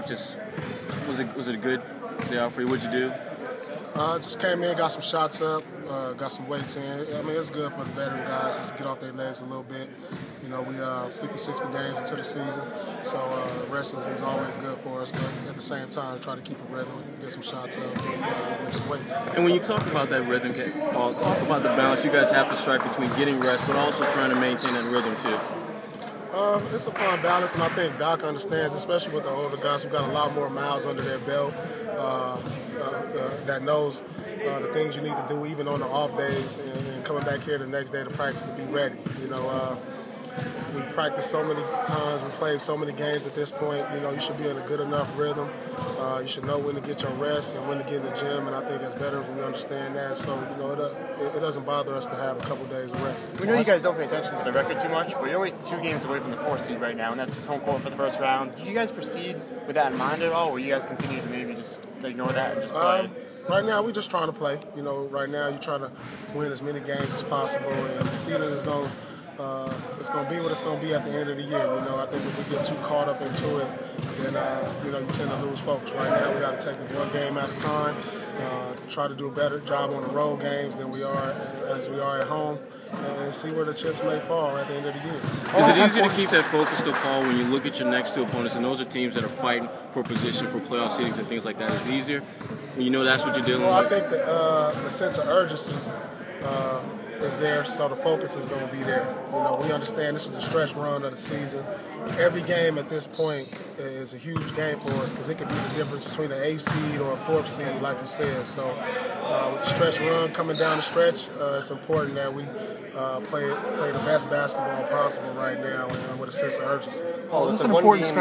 off? Just was it a good day off for you? What'd you do? Just came in, got some shots up, got some weights in. I mean, it's good for the veteran guys just to get off their legs a little bit. You know, we 50, 60 games into the season, so rest is always good for us. But at the same time, try to keep a rhythm, get some shots up, lift some weights. And when you talk about that rhythm, Paul, talk about the balance you guys have to strike between getting rest, but also trying to maintain that rhythm too. It's a fun balance, and I think Doc understands, especially with the older guys who got a lot more miles under their belt, that knows the things you need to do even on the off days, and coming back here the next day to practice to be ready. You know, we practiced so many times, we played so many games at this point. You know, you should be in a good enough rhythm. You should know when to get your rest and when to get in the gym, and I think as veterans we understand that. So, you know, it doesn't bother us to have a couple days of rest. We know you guys don't pay attention to the record too much, but you're only 2 games away from the 4th seed right now, and that's home court for the first round. Do you guys proceed with that in mind at all, or you guys continue to maybe just ignore that and just play? Right now, we're just trying to play. You know, right now you're trying to win as many games as possible, and the season is going it's going to be what it's going to be at the end of the year. You know, I think if we get too caught up into it, then, you know, you tend to lose focus. Right now, we got to take it one game at a time, try to do a better job on the road games than we are at home, and see where the chips may fall at the end of the year. Is it easier to keep that focus, though, Paul, when you look at your next 2 opponents, and those are teams that are fighting for position, for playoff seedings and things like that? Is it easier when you know that's what you're dealing with? Well, I think the sense of urgency is there, so the focus is going to be there. You know, we understand this is the stretch run of the season. Every game at this point is a huge game for us because it could be the difference between an 8th seed or a 4th seed, like you said. So with the stretch run coming down the stretch, it's important that we play the best basketball possible right now and with a sense of urgency. Paul, is this an important